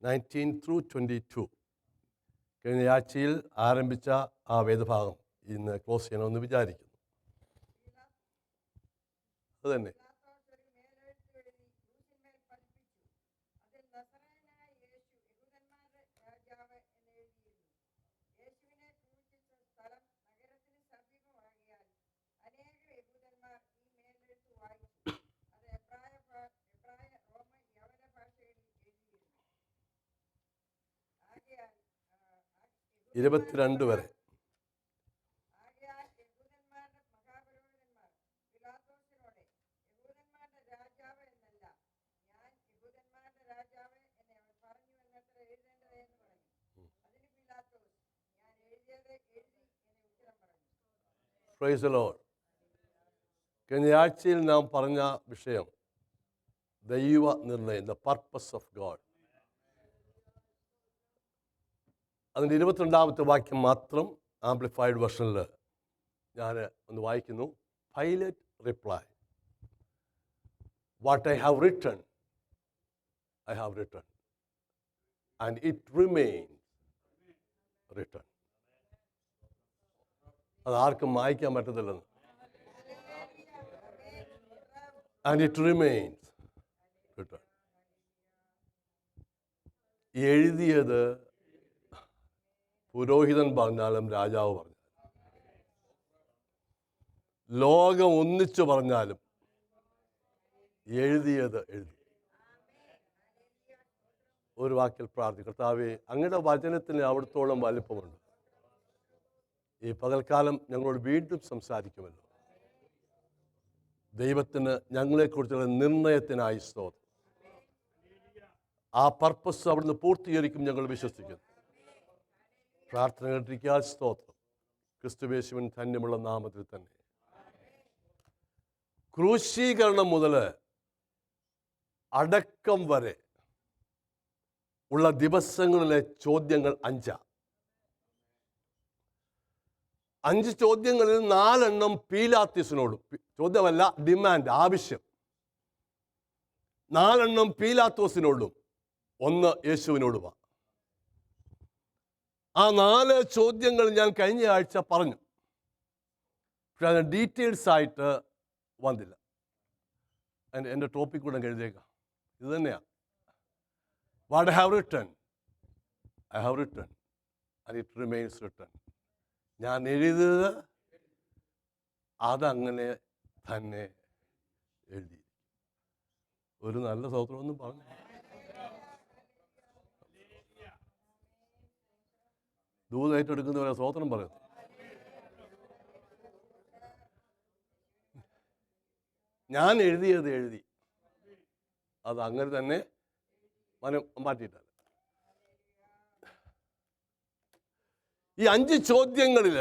19-22 കഴിഞ്ഞ ആഴ്ചയിൽ ആരംഭിച്ച ആ വേദഭാഗം ഇന്ന് ക്ലോസ് ചെയ്യണമെന്ന് വിചാരിക്കുന്നു. അതുതന്നെ ഇരുപത്തിരണ്ട് വരെ. Price the Lord. കഴിഞ്ഞ ആഴ്ചയിൽ നാം പറഞ്ഞ വിഷയം ദൈവ നിർണയം, ദ പർപ്പസ് ഓഫ് ഗോഡ്. അതിൻ്റെ 22-ാമത്തെ വാക്യം മാത്രം ആംപ്ലിഫൈഡ് വെർഷനിൽ ഞാൻ ഒന്ന് വായിക്കുന്നു. Pilot reply, what I have written and it remains written. അത് ആർക്കും വായിക്കാൻ പറ്റത്തില്ലെന്ന്. And it remains written. എഴുതിയത് പുരോഹിതൻ പറഞ്ഞാലും രാജാവ് പറഞ്ഞാലും, ലോകം ഒന്നിച്ചു പറഞ്ഞാലും എഴുതിയത് എഴുതി. ഒരു വാക്കിൽ പ്രാർത്ഥിക്കും, കർത്താവേ, അങ്ങയുടെ വചനത്തിന് അവിടത്തോളം വലിപ്പമുണ്ട്. ഈ പകൽക്കാലം ഞങ്ങളോട് വീണ്ടും സംസാരിക്കുമല്ലോ. ദൈവത്തിന് ഞങ്ങളെക്കുറിച്ചുള്ള നിർണയത്തിനായി സ്തോത്രം. ആ പർപ്പസ് അവിടുന്ന് പൂർത്തീകരിക്കും ഞങ്ങൾ വിശ്വസിക്കുന്നു. പ്രാർത്ഥന കേട്ടിരിക്കാൻ സ്തോത്രം. ക്രിസ്തുയേശുവിൻ ധന്യമുള്ള നാമത്തിൽ തന്നെ. ക്രൂശീകരണം മുതൽ അടക്കം വരെ ഉള്ള ദിവസങ്ങളിലെ ചോദ്യങ്ങൾ 5 ചോദ്യങ്ങളിൽ 4 പീലാത്തോസിനോടും, ചോദ്യമല്ല ഡിമാൻഡ്, ആവശ്യം. 4 പീലാത്തോസിനോടും, 1 യേശുവിനോടുമാണ്. ആ 4 ചോദ്യങ്ങൾ ഞാൻ കഴിഞ്ഞ ആഴ്ച പറഞ്ഞു. പക്ഷെ അതിന് ഡീറ്റെയിൽസ് ആയിട്ട് വന്നില്ല. എൻ്റെ ടോപ്പിക് കൂടെ എഴുതിയേക്കാം. ഇത് തന്നെയാണ്. What I have written and it remains written. ഞാൻ എഴുതിയത് അതങ്ങനെ തന്നെ എഴുതി. ഒരു നല്ല സ്തോത്രമൊന്നും പറഞ്ഞു. ദൂത് ഏറ്റെടുക്കുന്നവരെ സ്തോത്രം പറയുന്നു. ഞാൻ എഴുതിയത് എഴുതി, അത് അങ്ങനെ തന്നെ മാറ്റിയിട്ടല്ല. ഈ 5 ചോദ്യങ്ങളിൽ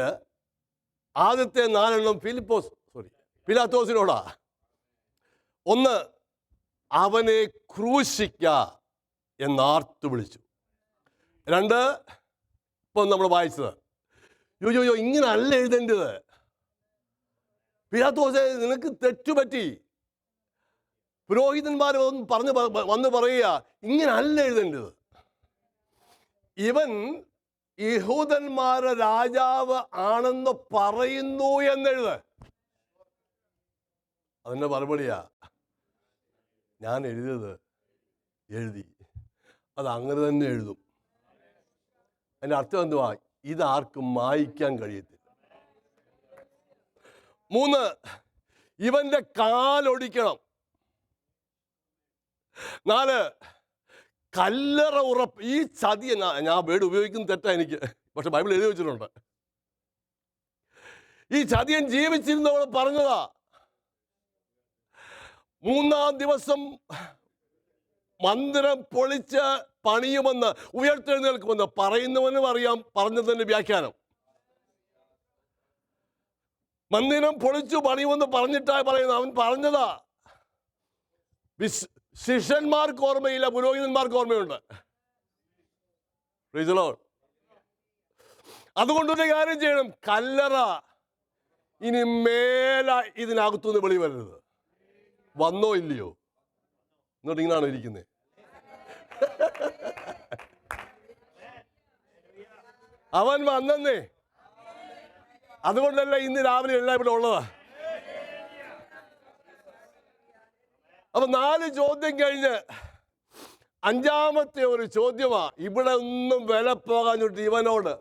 ആദ്യത്തെ 4 പീലാത്തോസിനോടാ. 1, അവനെ ക്രൂശിക്ക എന്നാർത്തു വിളിച്ചു. 2, ഇപ്പം നമ്മൾ വായിച്ചത്, യോ ഇങ്ങനെ അല്ല എഴുതേണ്ടത്, പീലാത്തോസേ നിനക്ക് തെറ്റുപറ്റി. പുരോഹിതന്മാർ വന്ന് പറയുക, ഇങ്ങനെ അല്ല എഴുതേണ്ടത്. ഇവൻ യഹൂദന്മാരുടെ രാജാവ് ആണെന്ന് പറയുന്നു എന്നെഴുത്. അതിൻ്റെ മറുപടിയാ, ഞാൻ എഴുതിയത് എഴുതി, അത് അങ്ങനെ തന്നെ എഴുതും. അതിൻ്റെ അർത്ഥം എന്തുവാ? ഇതാർക്കും മായ്ക്കാൻ കഴിയത്തില്ല. 3, ഇവന്റെ കാലൊടിക്കണം. 4, കല്ലറ ഉറപ്പ്. ഈ ചതിയ, ഞാൻ വേർഡ് ഉപയോഗിക്കുന്ന തെറ്റാ എനിക്ക്, പക്ഷെ ബൈബിൾ എഴുതി വെച്ചിട്ടുണ്ട്. ഈ ചതിയൻ ജീവിച്ചിരുന്നവൾ പറഞ്ഞതാ. 3-ാം ദിവസം മന്ദിരം പൊളിച്ച് പണിയുമെന്ന്, ഉയർത്തെഴുന്നേൽക്കുമെന്ന് പറയുന്നവനും അറിയാം പറഞ്ഞതിന്റെ വ്യാഖ്യാനം. മന്ദിരം പൊളിച്ചു പണിയുമെന്ന് പറഞ്ഞിട്ടായി പറയുന്നത്. അവൻ പറഞ്ഞതാ. ശിഷ്യന്മാർക്ക് ഓർമ്മയില്ല, പുരോഹിതന്മാർക്ക് ഓർമ്മയുണ്ട്. Price the Lord. അതുകൊണ്ടൊരു കാര്യം ചെയ്യണം, കല്ലറ ഇനി മേല ഇതിനകത്തുനിന്ന് വെളി വരരുത്. വന്നോ ഇല്ലയോ? എന്നിട്ട് ഇങ്ങനെയാണോ ഇരിക്കുന്നത്? അവൻ വന്നേ. അതുകൊണ്ടല്ല ഇന്ന് രാവിലെ എല്ലാം ഇവിടെ ഉള്ളതാ. അപ്പൊ 4 ചോദ്യം കഴിഞ്ഞ് അഞ്ചാമത്തെ ഒരു ചോദ്യമാ. ഇവിടെ ഒന്നും വില പോകാഞ്ഞിട്ട് ഇവനോട്,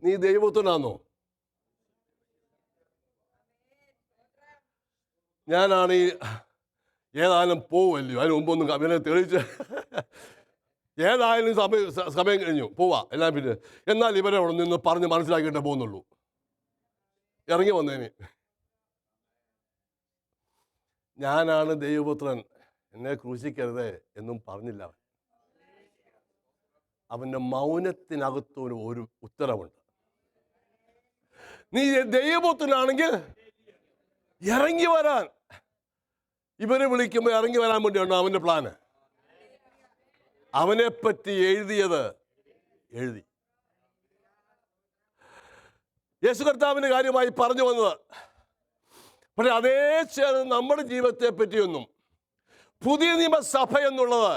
നീ ദൈവത്തിനാന്നോ? ഞാനാണ് ഈ ഏതായാലും പോവല്ലോ, അതിന് മുമ്പൊന്നും അവനെ തെളിയിച്ച് ഏതായാലും സമയം കഴിഞ്ഞു പോവാ എല്ലാം. പിന്നെ എന്നാൽ ഇവരെ അവിടെ നിന്ന് പറഞ്ഞ് മനസ്സിലാക്കിയിട്ടേ പോകുന്നുള്ളൂ. ഇറങ്ങി വന്നേനെ. ഞാനാണ് ദൈവപുത്രൻ, എന്നെ ക്രൂശിക്കരുതേ എന്നും പറഞ്ഞില്ല അവൻ. അവൻ്റെ മൗനത്തിനകത്ത് ഒരു ഉത്തരവുണ്ട്. നീ ദൈവപുത്രനാണെങ്കിൽ ഇറങ്ങി വരാൻ, ഇവരെ വിളിക്കുമ്പോൾ ഇറങ്ങി വരാൻ വേണ്ടിയാണ് അവൻ്റെ പ്ലാന്. അവനെപ്പറ്റി എഴുതിയത് എഴുതി. യേശു കർത്താവിൻ്റെ കാര്യമായി പറഞ്ഞു വന്നത്. പക്ഷെ അതേ ചേർന്ന് നമ്മുടെ ജീവിതത്തെ പറ്റിയൊന്നും, പുതിയ നിയമസഭ എന്നുള്ളത്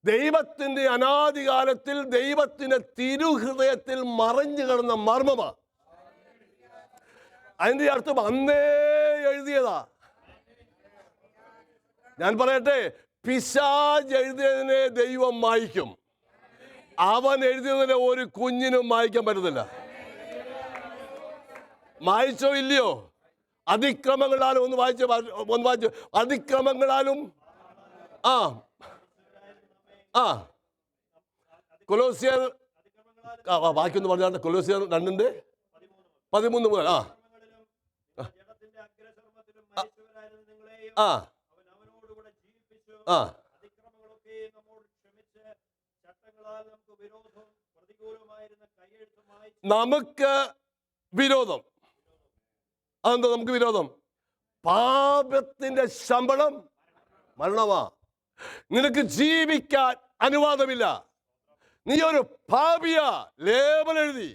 ദൈവത്തിൻ്റെ അനാദികാലത്തിൽ ദൈവത്തിൻ്റെ തിരുഹൃദയത്തിൽ മറഞ്ഞു കിടന്ന മർമ്മമാണ്. അതിൻ്റെ അർത്ഥം അന്നേ എഴുതിയതാ. ഞാൻ പറയട്ടെ, പിശാച് എഴുതിയതിനെ ദൈവം മായ്ക്കും, അവൻ എഴുതിയതിനെ ഒരു കുഞ്ഞിനും മായ്ക്കാൻ പറ്റത്തില്ല. മായ്ച്ചോ ഇല്ലയോ? അതിക്രമങ്ങളാലും ഒന്ന് വായിച്ചു. അതിക്രമങ്ങളാലും കൊലോസ്യർ ബാക്കിയൊന്ന് പറഞ്ഞാൽ കൊലോസ്യർ 2:13 മുതൽ നമുക്ക് വിരോധം. അതെന്താ നമുക്ക് വിരോധം? പാപത്തിന്റെ ശമ്പളം മരണമാ. നിനക്ക് ജീവിക്കാൻ അനുവാദമില്ല, നീ ഒരു പാപിയാ. ലേബൽ എഴുതി,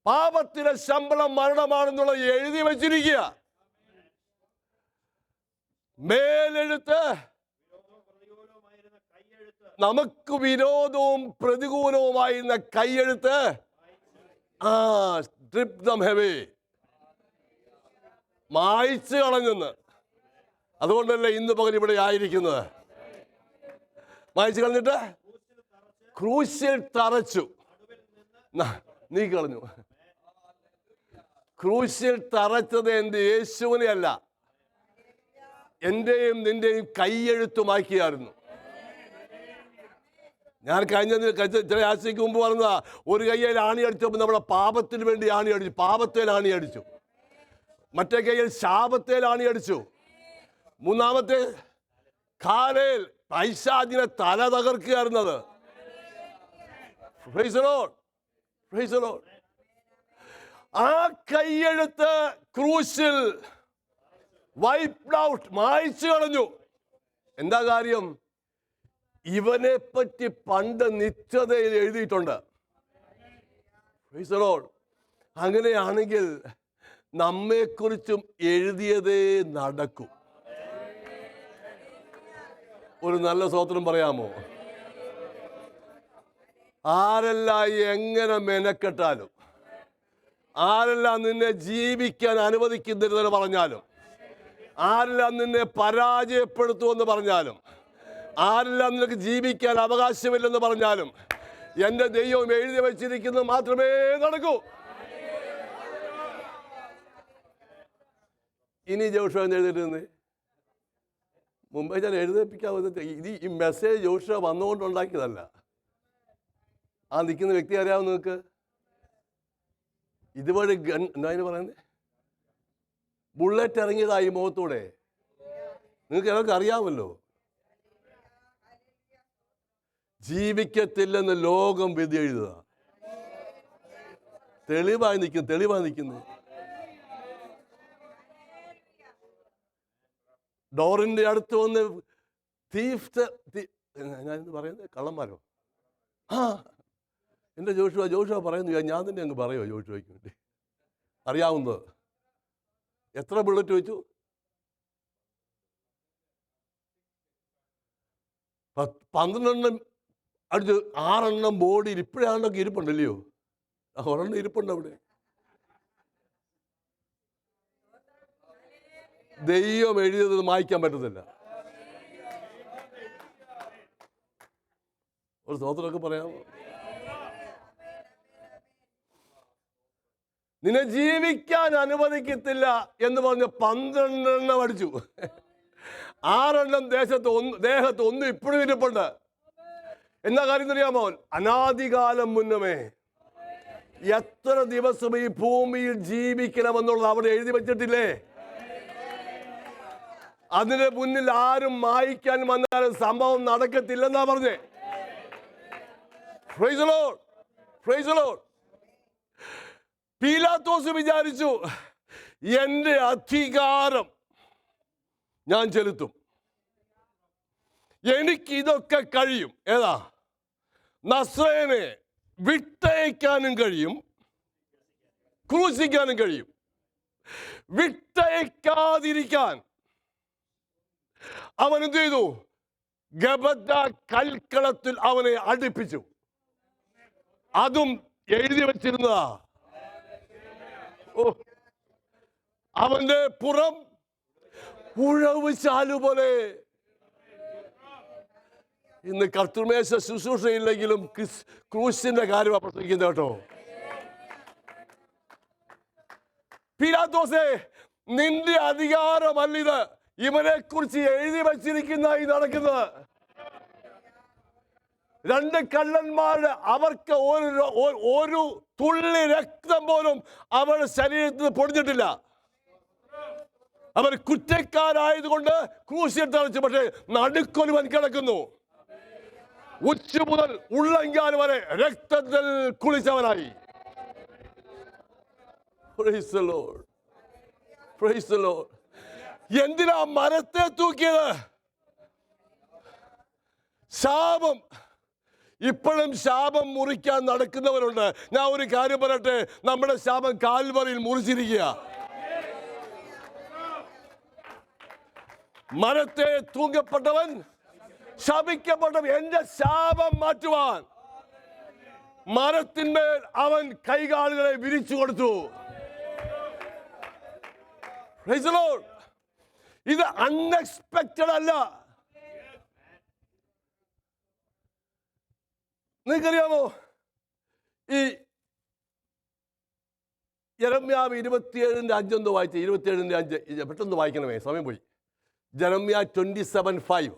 പാപത്തിന്റെ ശമ്പളം മരണമാണെന്നുള്ളത് എഴുതി വെച്ചിരിക്കുക. മേലെഴുത്ത് നമുക്ക് വിരോധവും പ്രതികൂലവുമായിരുന്ന കൈയെഴുത്ത് സ്ട്രിപ്പ് ദം ഹെവി, മായ്ച്ചു കളഞ്ഞെന്ന്. അതുകൊണ്ടല്ലേ ഇന്ന് പകൽ ഇവിടെ ആയിരിക്കുന്നത്. മായ്ച്ചു കളഞ്ഞിട്ട് ക്രൂശിൽ തറച്ചു, നീ കളഞ്ഞു. ക്രൂശിൽ തറച്ചത് എൻ്റെ യേശുവിനെ അല്ല, എന്റെയും നിന്റെയും കൈയെഴുത്തുമാക്കിയായിരുന്നു. ഞാൻ കഴിഞ്ഞ ചില ആഴ്ചയ്ക്ക് മുമ്പ് പറഞ്ഞതാ, ഒരു കയ്യിൽ ആണി അടിച്ചപ്പോൾ നമ്മുടെ പാപത്തിന് വേണ്ടി ആണി അടിച്ചു, പാപത്തേൽ ആണി അടിച്ചു. മറ്റേ കയ്യിൽ ശാപത്തേൽ ആണി അടിച്ചു. മൂന്നാമത്തെ കാലേൽ പൈശാചിനെ തല തകർക്കുകയായിരുന്നത്. Praise the lord, praise the lord. ആ കൈയെഴുത്ത് ക്രൂശിൽ വൈപ്ഡ് ഔട്ട്, മായ്ച്ചു കളഞ്ഞു. എന്താ കാര്യം? ഇവനെ പറ്റി പണ്ട് നിത്യതയിൽ എഴുതിയിട്ടുണ്ട്. Price the Lord. അങ്ങനെയാണെങ്കിൽ നമ്മെക്കുറിച്ചും എഴുതിയതേ നടക്കും. ഒരു നല്ല സ്തോത്രം പറയാമോ? ആരെല്ലാം എങ്ങനെ മെനക്കെട്ടാലും, ആരെല്ലാം നിന്നെ ജീവിക്കാൻ അനുവദിക്കുന്നില്ലെന്ന് പറഞ്ഞാലും, ആരെല്ലാം നിന്നെ പരാജയപ്പെടുത്തുമെന്ന് പറഞ്ഞാലും, ആരെല്ലാം നിനക്ക് ജീവിക്കാൻ അവകാശമില്ലെന്ന് പറഞ്ഞാലും, എൻ്റെ ദൈവം എഴുതി വെച്ചിരിക്കുന്നത് മാത്രമേ നടക്കൂ. ഇനി ജോഷുവ എന്ന് എഴുതിയിരുന്നേ, മുമ്പേ ഞാൻ എഴുതിപ്പിക്കാവുന്ന ഈ മെസ്സേജ് ജോഷുവ വന്നുകൊണ്ടുണ്ടാക്കിയതല്ല. ആ നിൽക്കുന്ന വ്യക്തി അറിയാവുന്ന നിങ്ങൾക്ക്? ഇതുവഴി എന്താ അതിന് പറയുന്നത്, ബുള്ളറ്റ് ഇറങ്ങിയതായി മുഖത്തൂടെ. നിങ്ങൾക്ക് എല്ലാവർക്കും അറിയാമല്ലോ. ജീവിക്കത്തില്ലെന്ന് ലോകം വിധി എഴുതുക. തെളിവായി നിൽക്കുന്നു. ഡോറിന്റെ അടുത്ത് വന്ന് ഞാനിന്ന് പറയുന്നത് കള്ളന്മാരോ? എൻ്റെ ജോഷുവ പറയുന്നു, ഞാൻ തന്നെ അങ്ങ് പറയുമോ ജോഷുവയ്ക്ക് വേണ്ടി അറിയാവുന്നത്. എത്ര ബുള്ളറ്റ് വെച്ചു? 12 അടുത്ത് 6 ബോഡിയിൽ ഇപ്പോഴാണ്ടൊക്കെ ഇരിപ്പുണ്ടല്ലയോ, ഒരെണ്ണം ഇരിപ്പുണ്ട് അവിടെ. ദൈവം എഴുതിയത് മായ്ക്കാൻ പറ്റത്തില്ല. ഒരു സ്തോത്രമൊക്കെ പറയാമോ? നിന്നെ ജീവിക്കാൻ അനുവദിക്കത്തില്ല എന്ന് പറഞ്ഞ് 12 അടിച്ചു. 6 ദേഹത്ത് ഒന്നും ഇപ്പോഴും ഇരിപ്പുണ്ട്. എന്നാ കാര്യം അറിയാമോ? അനാദികാലം മുന്നമേ എത്ര ദിവസം ഈ ഭൂമിയിൽ ജീവിക്കണമെന്നുള്ളത് അവിടെ എഴുതി വെച്ചിട്ടില്ലേ? അതിന് മുന്നിൽ ആരും മായ്ക്കാൻ വന്നാലും സംഭവം നടക്കത്തില്ലെന്നാ പറഞ്ഞേ. Praise the Lord. Praise the Lord. പീലാത്തോസ് വിചാരിച്ചു, എന്റെ അധികാരം ഞാൻ ചെലുത്തും, എനിക്ക് ഇതൊക്കെ കഴിയും. ഏതാ? നസ്രയനെ വിട്ടയക്കാനും കഴിയും, ക്രൂശിക്കാനും കഴിയും. വിട്ടയക്കാതിരിക്കാൻ അവൻ എന്ത് ചെയ്തു? ഗബദ്ദ കൽക്കളത്തിൽ അവനെ അടുപ്പിച്ചു. അതും എഴുതി വെച്ചിരുന്നതാ. അവന്റെ പുറം ഉഴവ് ചാലുപോലെ. ഇന്ന് കർത്തൃമേശ ശുശ്രൂഷയില്ലെങ്കിലും ക്രൂശിന്റെ കാര്യമാണ് പ്രസംഗിക്കുന്നത് കേട്ടോ. പീലാത്തോസേ, നിന്റെ അധികാരമല്ലിത്, ഇവനെ കുറിച്ച് എഴുതി വച്ചിരിക്കുന്ന ഈ നടക്കുന്നത്. 2 കള്ളന്മാരുടെ അവർക്ക് ഒരു തുള്ളി രക്തം പോലും അവരുടെ ശരീരത്തിൽ പൊടിഞ്ഞിട്ടില്ല. അവർ കുറ്റക്കാരായതുകൊണ്ട് ക്രൂശിൽ തറച്ചു. പക്ഷേ നടുക്കൊരുവൻ കിടക്കുന്നു, ഉച്ച മുതൽ ഉള്ളങ്കാൽ വരെ രക്തത്തിൽ കുളിച്ചവനായി. Praise the Lord. Praise the Lord. എന്തിനാ മരത്തെ തൂക്കിയത്? ശാപം. ഇപ്പോഴും ശാപം മുറിക്കാൻ നടക്കുന്നവരുണ്ട്. ഞാൻ ഒരു കാര്യം പറയട്ടെ, നമ്മുടെ ശാപം കാൽവറിയിൽ മുറിച്ചിരിക്കുക. മരത്തെ തൂങ്ങപ്പെട്ടവൻ ശപിക്കപ്പെട്ടവൻ. എന്റെ ശാപം മാറ്റുവാൻ മരത്തിന്മേൽ അവൻ കൈകാലുകളെ വിരിച്ചു കൊടുത്തു. Praise the Lord. ഇത് അൺഎക്സ്പെക്റ്റഡ് അല്ല. നിങ്ങൾക്കറിയാമോ, ഈ യെരമ്യാവ് 27:5 വായിച്ച 27:5 പെട്ടെന്ന് വായിക്കണമേ, സമയം പോയി. ജെറമ്യാ 27:5.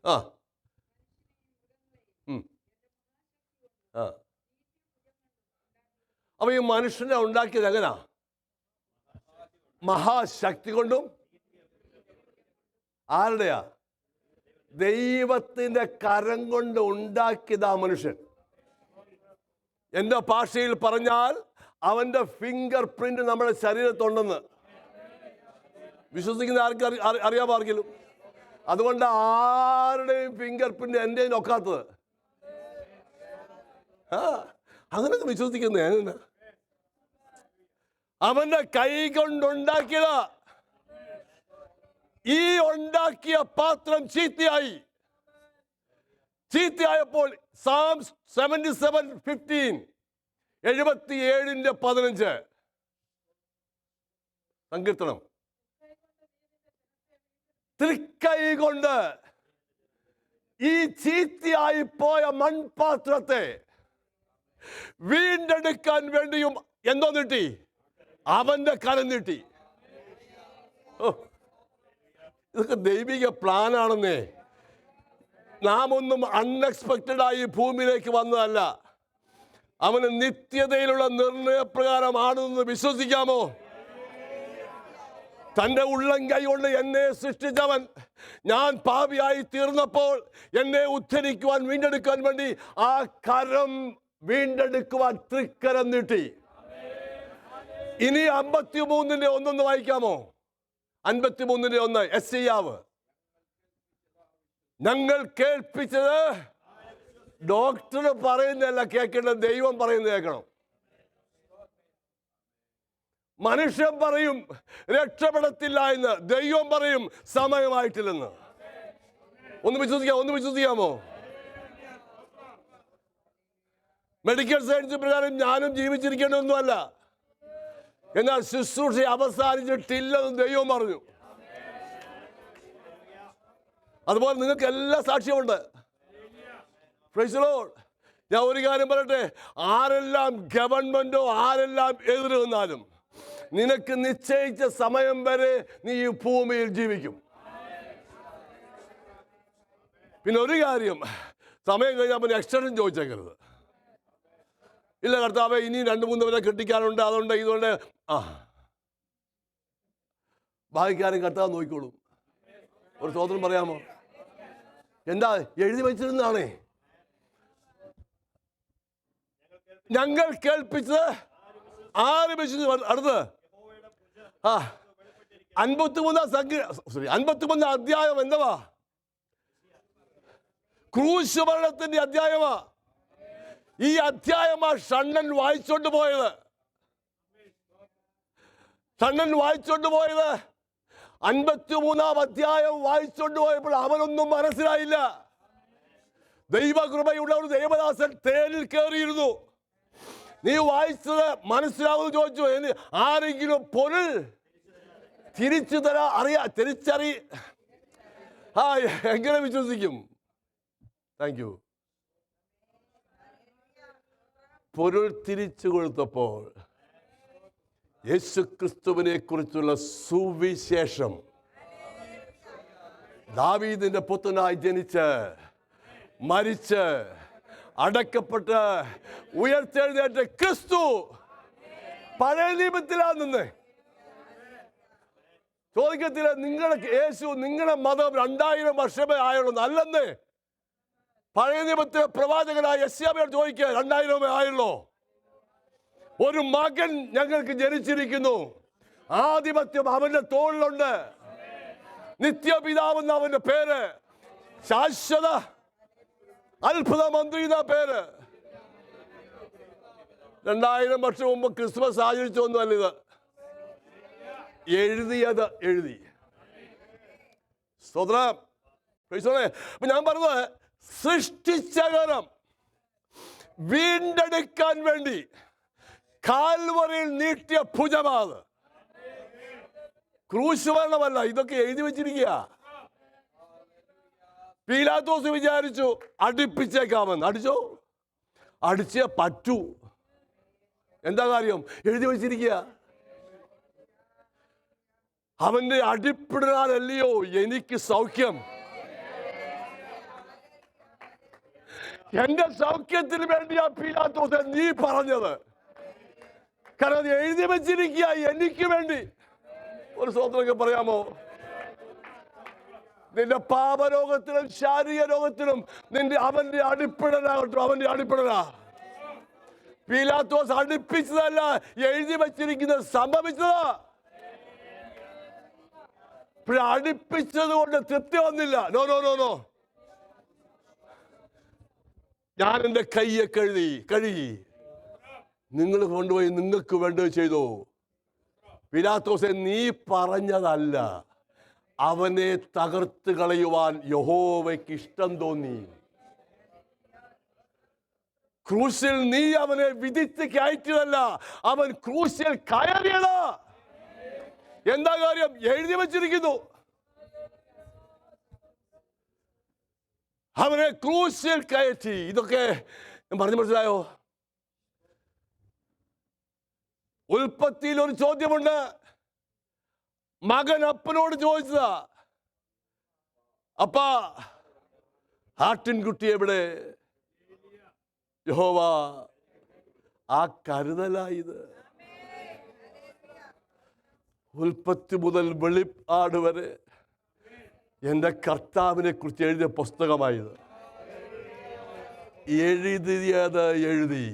ആ ആ അപ്പൊ ഈ മനുഷ്യനെ ഉണ്ടാക്കിയത് എങ്ങനാ? മഹാശക്തി കൊണ്ടും. ആരുടെയാ? ദൈവത്തിന്റെ കരം കൊണ്ട് ഉണ്ടാക്കിയതാ മനുഷ്യൻ. എന്റെ ഭാഷയിൽ പറഞ്ഞാൽ അവന്റെ ഫിംഗർ പ്രിന്റ് നമ്മുടെ ശരീരത്തുണ്ടെന്ന് വിശ്വസിക്കുന്ന അറിയാമോ ആർക്കെങ്കിലും? അതുകൊണ്ട് ആരുടെയും ഫിംഗർ പ്രിന്റ് എൻ്റെ നോക്കാത്തത്. അങ്ങനെയൊക്കെ വിശ്വസിക്കുന്ന അവന്റെ കൈ കൊണ്ടുണ്ടാക്കിയതാ. ഈ ഉണ്ടാക്കിയ പാത്രം ചീത്തയായപ്പോൾ സാംസ് 77:15 77:15 സങ്കീർത്തനം, തൃക്കൈ കൊണ്ട് ഈ ചീത്തയായി പോയ മൺപാത്രത്തെ വീണ്ടെടുക്കാൻ വേണ്ടിയും എന്തോ നീട്ടി? അവന്റെ കരം നീട്ടി. ഇതൊക്കെ ദൈവിക പ്ലാനാണെന്നേ. നാം ഒന്നും അൺഎക്സ്പെക്റ്റഡ് ആയി ഭൂമിയിലേക്ക് വന്നതല്ല. അവന് നിത്യതയിലുള്ള നിർണയപ്രകാരമാണെന്ന് വിശ്വസിക്കാമോ? തൻ്റെ ഉള്ളം കൈ കൊണ്ട് എന്നെ സൃഷ്ടിച്ചവൻ ഞാൻ പാപിയായി തീർന്നപ്പോൾ എന്നെ ഉദ്ധരിക്കുവാൻ, വീണ്ടെടുക്കുവാൻ വേണ്ടി ആ കരം വീണ്ടെടുക്കുവാൻ തൃക്കരം നീട്ടി. ഇനി 53:1 വായിക്കാമോ? 53:1 യെശയ്യാവ്. ഞങ്ങൾ കേൾപ്പിച്ചത് ഡോക്ടർ പറയുന്നതല്ല കേൾക്കേണ്ടത്, ദൈവം പറയുന്നത് കേൾക്കണം. മനുഷ്യൻ പറയും രക്ഷപ്പെടത്തില്ല എന്ന്, ദൈവം പറയും സമയമായിട്ടില്ലെന്ന്. ഒന്ന് വിശ്വസിക്കാമോ? മെഡിക്കൽ സയൻസ് പ്രകാരം ഞാനും ജീവിച്ചിരിക്കേണ്ടതൊന്നുമല്ല, എന്നാൽ ശുശ്രൂഷ അവസാനിച്ചിട്ടില്ലെന്ന് ദൈവം പറഞ്ഞു. അതുപോലെ നിങ്ങൾക്ക് എല്ലാ സാക്ഷ്യമുണ്ട്. Price the Lord. ഞാൻ ഒരു കാര്യം പറയട്ടെ, ആരെല്ലാം ഗവൺമെന്റോ ആരെല്ലാം എതിര് നിന്നാലും നിനക്ക് നിശ്ചയിച്ച സമയം വരെ നീ ഈ ഭൂമിയിൽ ജീവിക്കും. പിന്നെ ഒരു കാര്യം, സമയം കഴിഞ്ഞാൽ പിന്നെ എക്സ്റ്റൻഷൻ ചോദിച്ചേക്കരുത്. ഇല്ല കർത്താവേ, ഇനി 2-3 പേരെ കെട്ടിക്കാനുണ്ട്, അതുകൊണ്ട് ഇതുകൊണ്ട് ഭാഗ്യക്കാരൻ കർത്താവ് നോക്കിക്കോളും. ഒരു സ്തോത്രം പറയാമോ? എന്താ എഴുതി വെച്ചിരുന്നാണേ ഞങ്ങൾ കേൾപ്പിച്ചത്, ആര് വെച്ചത്? അടുത്ത് 53 അധ്യായം എന്തുവാ? ക്രൂശ് മരണത്തിന്റെ അധ്യായമാ. ഈ അധ്യായമാ ഷണ്ണൻ വായിച്ചോണ്ട് പോയത്. 53 അധ്യായം വായിച്ചോണ്ട് പോയപ്പോൾ അവനൊന്നും മനസ്സിലായില്ല. ദൈവകൃപയുള്ള ഒരു ദേവദാസൻ തേനിൽ കയറിയിരുന്നു. നീ വായിച്ചത് മനസ്സിലാവുമെന്ന് ചോദിച്ചു. ആരെങ്കിലും പൊരുൾ തിരിച്ചു തിരിച്ചറി എങ്ങനെ വിശ്വസിക്കും? Thank you. പൊരുൾ തിരിച്ചു കൊടുത്തപ്പോൾ യേശുക്രിസ്തുവിനെ കുറിച്ചുള്ള സുവിശേഷം, ദാവീദിന്റെ പുത്രനായി ജനിച്ച് മരിച്ച് അടക്കപ്പെട്ട് ഉയർത്തെഴുന്നേറ്റ ക്രിസ്തു പഴയ നിയമത്തിലാണെന്ന് ചോദിക്കത്തില്ല. നിങ്ങളുടെ യേശു, നിങ്ങളുടെ മതം 2000 വർഷമേ ആയുള്ളൂ. അല്ലെന്ന് പഴയ നിയമത്തിലെ പ്രവാചകനായ യെശയ്യായോട് ചോദിക്കുക, 2000 ആയുള്ളൂ. ഒരു മകൻ ഞങ്ങൾക്ക് ജനിച്ചിരിക്കുന്നു, ആധിപത്യം അവന്റെ തോളിലുണ്ട്, നിത്യപിതാവെന്ന അവന്റെ പേര്, ശാശ്വത അത്ഭുത മന്ത്രി എന്ന പേര്. 2000 വർഷം മുമ്പ് ക്രിസ്മസ് ആചരിച്ചൊന്നുമല്ല ഇത്. എഴുതി സ്തോത്രം. അപ്പൊ ഞാൻ പറഞ്ഞത്, സൃഷ്ടിച്ച കാലം വീണ്ടെടുക്കാൻ വേണ്ടി കാൽവറിയിൽ നീട്ടിയ ഭുജമാണ്. ക്രൂശ് മരണമല്ല, ഇതൊക്കെ എഴുതി വെച്ചിരിക്കുക. പീലാത്തോസ് വിചാരിച്ചു അടിപ്പിച്ചേക്കാമെന്ന്. അടിച്ചേ പറ്റൂ. എന്താ കാര്യം? എഴുതി വെച്ചിരിക്കുക. അവന്റെ അടിപ്പിടാനല്ലയോ എനിക്ക് സൗഖ്യം. എന്റെ സൗഖ്യത്തിന് വേണ്ടിയാ പീലാത്തോസ് നീ പറഞ്ഞത്. കാരണം അത് എഴുതി വെച്ചിരിക്കുക എനിക്ക് വേണ്ടി. ഒരു സ്തോത്രമൊക്കെ പറയാമോ? നിന്റെ പാപരോഗത്തിലും ശാരീരിക രോഗത്തിലും അവന്റെ അടിപ്പിടനാകട്ടോ, അവന്റെ അടിപ്പിടനാ. പീലാത്തോസ് അടിപ്പിച്ചതല്ല, എഴുതി വെച്ചിരിക്കുന്നത് സംഭവിച്ചതാ. അടിപ്പിച്ചത് കൊണ്ട് തൃപ്തി വന്നില്ല. നോ നോ നോ നോ ഞാൻ എൻ്റെ കയ്യെ കഴുകി നിങ്ങൾ കൊണ്ടുപോയി നിങ്ങൾക്ക് വേണ്ടത് ചെയ്തു. പീലാത്തോസെ, നീ പറഞ്ഞതല്ല, അവനെ തകർത്ത് കളയുവാൻ യഹോവയ്ക്ക് ഇഷ്ടം തോന്നി. ക്രൂശിൽ നീ അവനെ വിധിച്ച് കയറ്റിയതല്ല, അവൻ ക്രൂശിൽ കയറിയതാ. എന്താ കാര്യം? എഴുതി വച്ചിരിക്കുന്നു. അവനെ ക്രൂശിൽ കയറ്റി. ഇതൊക്കെ ഞാൻ പറഞ്ഞു മനസ്സിലായോ? ഉൽപ്പത്തിയിൽ ഒരു ചോദ്യമുണ്ട്. മകൻ അപ്പനോട് ചോദിച്ചതാ, അപ്പാ ആട്ടിൻകുട്ടി എവിടെ? യഹോവ ആ കരുതലായത്. ഉൽപ്പത്തി മുതൽ വെളിപ്പാട് വരെ എൻ്റെ കർത്താവിനെ കുറിച്ച് എഴുതിയ പുസ്തകമായത്. എഴുതി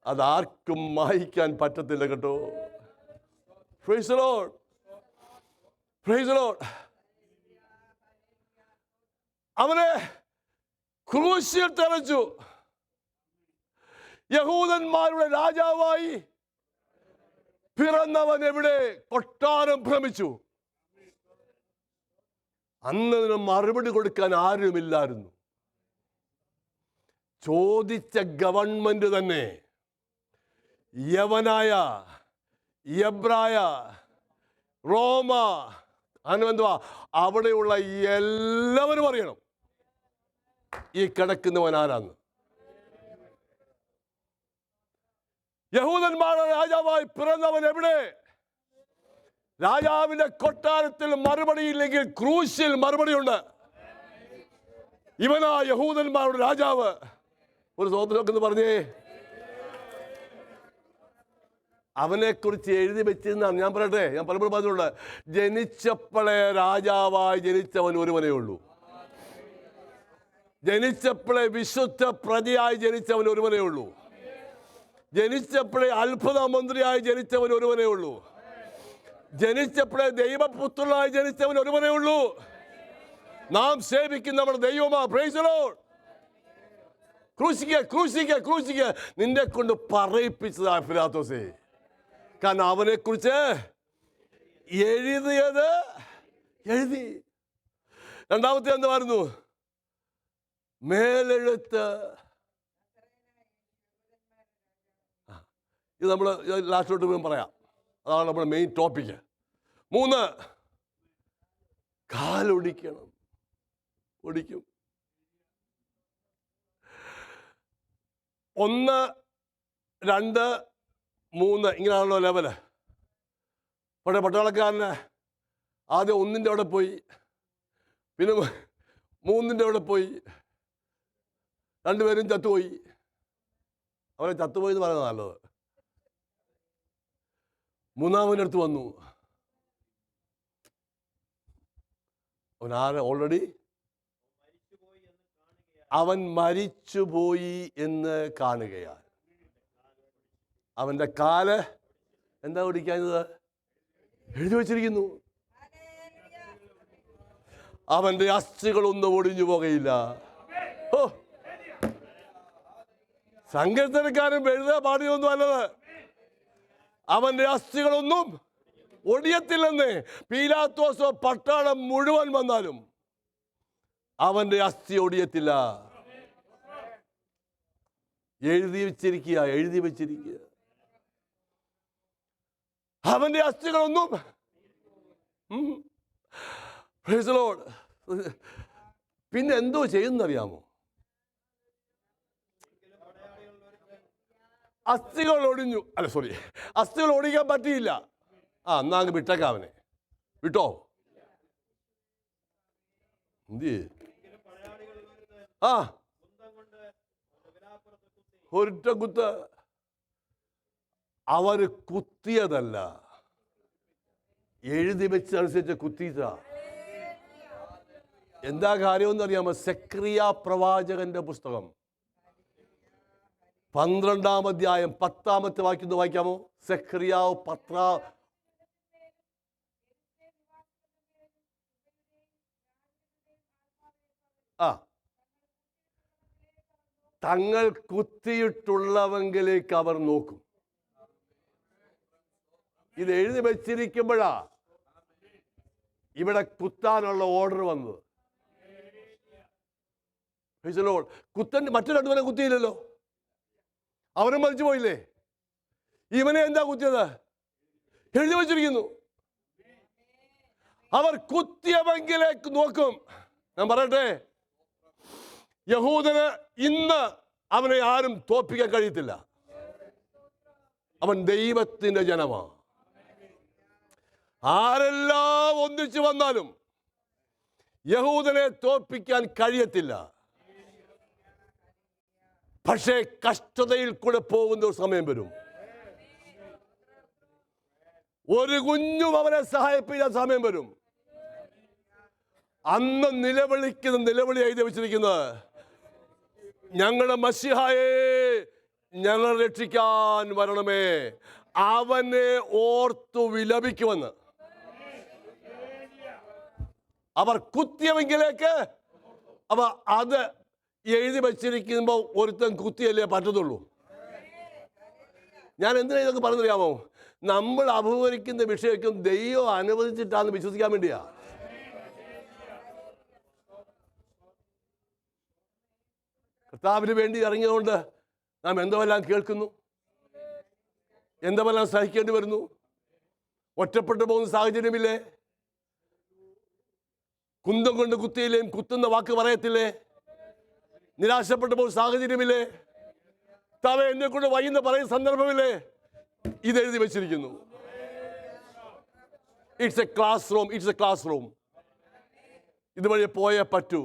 അതാർക്കും മായ്ക്കാൻ പറ്റത്തില്ല കേട്ടോ. Praise the Lord. Praise the Lord. അവനെ ക്രൂശിൽ തറച്ചു. യഹൂദന്മാരുടെ രാജാവായി പിറന്നവൻ എവിടെ? കൊട്ടാരം ഭ്രമിച്ചു. അന്നതിന് മറുപടി കൊടുക്കാൻ ആരുമില്ലായിരുന്നു. ചോദിച്ച ഗവൺമെന്റ് തന്നെ യവനായ, എബ്രായ, റോമ, അനുബന്ധ അവിടെയുള്ള എല്ലാവരും അറിയണം ഈ കിടക്കുന്നവൻ ആരാന്ന്. യഹൂദന്മാരുടെ രാജാവായി പിറന്നവൻ എവിടെ? രാജാവിന്റെ കൊട്ടാരത്തിൽ മറുപടിയില്ലെങ്കിൽ ക്രൂശിൽ മറുപടിയുണ്ട്. ഇവനാ യഹൂദന്മാരുടെ രാജാവ്. ഒരു സ്വതന്ത്രം പറഞ്ഞേ. അവനെ കുറിച്ച് എഴുതി വെച്ചിരുന്നാണ്. ഞാൻ പറയട്ടെ, ഞാൻ പലപ്പോഴും പറഞ്ഞിട്ടുണ്ട്, ജനിച്ചപ്പോഴേ രാജാവായി ജനിച്ചവൻ ഒരുവനേ ഉള്ളൂ. ജനിച്ചപ്പോഴേ വിശുദ്ധ പ്രജയായി ജനിച്ചവൻ ഒരുവനേ ഉള്ളൂ. ജനിച്ചപ്പോഴേ അത്ഭുത മന്ത്രിയായി ജനിച്ചവൻ ഒരുവനേ ഉള്ളൂ. ജനിച്ചപ്പോഴേ ദൈവപുത്രനായി ജനിച്ചവൻ ഒരുവനേ ഉള്ളൂ. നാം സേവിക്കുന്ന നമ്മുടെ ദൈവമാ. Praise the lord. ക്രൂശിക്കുക, ക്രൂശിക്കുക, ക്രൂശിക്കുക. നിന്നെ കൊണ്ട് പറയിപ്പിച്ചതാ പിലാത്തോസേ. കാരണം അവനെ കുറിച്ച് എഴുതിയത് എഴുതി. രണ്ടാമത്തെ എന്തായിരുന്നു? മേലെഴുത്ത്. ഇത് നമ്മൾ ലാസ്റ്റോട്ട് പറയാം. അതാണ് നമ്മുടെ മെയിൻ ടോപ്പിക്ക്. 3, കാലൊടിക്കണം. ഒടിക്കും. 1, 2, 3 ഇങ്ങനെയാണല്ലോ ലെവല്. പക്ഷേ പട്ടാളക്കാരന് ആദ്യം 1ന്റെ അവിടെ പോയി, പിന്നെ 3ന്റെ അവിടെ പോയി, 2 പേരും ചത്തുപോയി. അവരെ ചത്തുപോയി എന്ന് പറയുന്നത് നല്ലത്. 3ാമൻ്റെ അടുത്ത് വന്നു. അവൻ ഓൾറെഡി അവൻ മരിച്ചുപോയി എന്ന് കാണുകയാണ്. അവന്റെ കാല് എന്താ ഓടിക്കുന്നത്? എഴുതി വച്ചിരിക്കുന്നു. അവന്റെ അസ്ഥികളൊന്നും ഒടിഞ്ഞു പോകയില്ല. ഓ, സങ്കീർത്തനക്കാരൻ എഴുതാ പാടിയൊന്നും അല്ലത്. അവന്റെ അസ്ഥികളൊന്നും ഒടിയത്തില്ലെന്ന്. പീലാത്തോസോ പട്ടാളം മുഴുവൻ വന്നാലും അവന്റെ അസ്ഥി ഒടിയത്തില്ല. എഴുതി വെച്ചിരിക്കുക, എഴുതി വെച്ചിരിക്കുക. അവന്റെ അസ്ഥികളൊന്നും. Price the Lord. പിന്നെ എന്തോ ചെയ്യുന്നറിയാമോ? അസ്ഥികൾ ഒടിഞ്ഞു. അല്ല, സോറി, അസ്ഥികൾ ഓടിക്കാൻ പറ്റിയില്ല. എന്നാ അങ്ങ് വിട്ടേക്കാം അവനെ. വിട്ടോ? എന്ത്? ഒരൊറ്റ കുത്ത്. അവര് കുത്തിയതല്ല, എഴുതി വെച്ചനുസരിച്ച് കുത്തിയത. എന്താ കാര്യമെന്ന് അറിയാമോ? സെക്രിയ പ്രവാചകന്റെ പുസ്തകം 12-ാം അധ്യായം 10-ാമത്തെ വാക്യം വായിക്കാമോ? സെക്രിയാവ് 10. തങ്ങൾ കുത്തിയിട്ടുള്ളവെങ്കിലേക്ക് അവർ നോക്കും. ഇത് എഴുതി വെച്ചിരിക്കുമ്പോഴാ ഇവിടെ കുത്താനുള്ള ഓർഡർ വന്നത്. കുത്തൻ മറ്റു രണ്ടുപേരെ കുത്തിയില്ലല്ലോ, അവരും മരിച്ചു പോയില്ലേ? ഇവനെ എന്താ കുത്തിയത്? എഴുതി വച്ചിരിക്കുന്നു. അവർ കുത്തിയവെങ്കിലേക്ക് നോക്കും. ഞാൻ പറയട്ടെ, യഹൂദന് ഇന്ന് അവനെ ആരും തോൽപ്പിക്കാൻ കഴിയത്തില്ല. അവൻ ദൈവത്തിന്റെ ജനമാണ്. ആരെല്ലാം ഒന്നിച്ചു വന്നാലും യഹൂദനെ തോൽപ്പിക്കാൻ കഴിയത്തില്ല. പക്ഷേ കഷ്ടതയിൽ കൂടെ പോകുന്ന ഒരു സമയം വരും. ഒരു കുഞ്ഞും അവനെ സഹായിപ്പിക്കാൻ സമയം വരും. അന്ന് നിലവിളിക്കുന്ന നിലവിളി എഴുതി വെച്ചിരിക്കുന്നത്, ഞങ്ങളുടെ മശിഹായെ ഞങ്ങൾ രക്ഷിക്കാൻ വരണമേ, അവനെ ഓർത്തു വിലപിക്കുമെന്ന്. അവർ കുത്തിയവെങ്കിലേക്ക് അവ അത് എഴുതി വെച്ചിരിക്കുമ്പോൾ ഒരുത്തൻ കുത്തിയല്ലേ പറ്റത്തുള്ളൂ. ഞാൻ എന്തിനാ ഇതൊക്കെ പറഞ്ഞറിയാമോ? നമ്മൾ അഭിമുഖീകരിക്കുന്ന വിഷയമൊക്കെ ദൈവം അനുവദിച്ചിട്ടാന്ന് വിശ്വസിക്കാൻ വേണ്ടിയാ. കർത്താവിന് വേണ്ടി ഇറങ്ങിയതുകൊണ്ട് നാം എന്തെല്ലാം കേൾക്കുന്നു, എന്തെല്ലാം സഹിക്കേണ്ടി വരുന്നു. ഒറ്റപ്പെട്ടു പോകുന്ന സാഹചര്യമില്ലേ? കുന്തം കൊണ്ട് കുത്തിയില്ലേയും കുത്തുന്ന വാക്ക് പറയത്തില്ലേ? നിരാശപ്പെട്ടു പോകുന്ന സാഹചര്യമില്ലേ? താവ എന്നെ കൊണ്ട് വൈകുന്ന പറയുന്ന സന്ദർഭമില്ലേ? ഇതെഴുതി വെച്ചിരിക്കുന്നു. It's A class room, it's A class room. ഇതുവഴി പോയേ പറ്റൂ.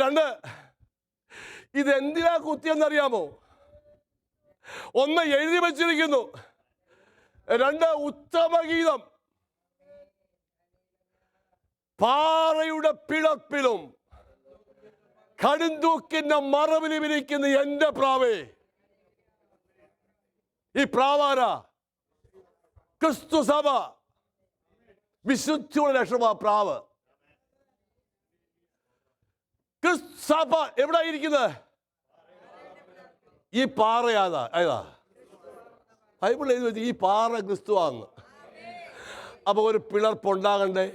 രണ്ട്, ഇതെന്തിനാ കുത്തിയെന്നറിയാമോ? ഒന്ന്, എഴുതി വച്ചിരിക്കുന്നു. രണ്ട്, ഉത്തമഗീതം. പാറയുടെ പിളപ്പിലും കടുന്തൂക്കിന്റെ മറവിലും ഇരിക്കുന്ന എന്റെ പ്രാവേ. ഈ പ്രാവാരാ? ക്രിസ്തു സഭ, വിശുദ്ധിയുടെ ലക്ഷണമാ പ്രാവ്. ക്രിസ്തു സഭ എവിടെ ഇരിക്കുന്നത്? ഈ പാറ ഏതാ? ബൈബിൾ എഴുതി വെച്ച് ഈ പാറ ക്രിസ്തുവാന്ന്. അപ്പൊ ഒരു പിളർപ്പുണ്ടാകണ്ടേ?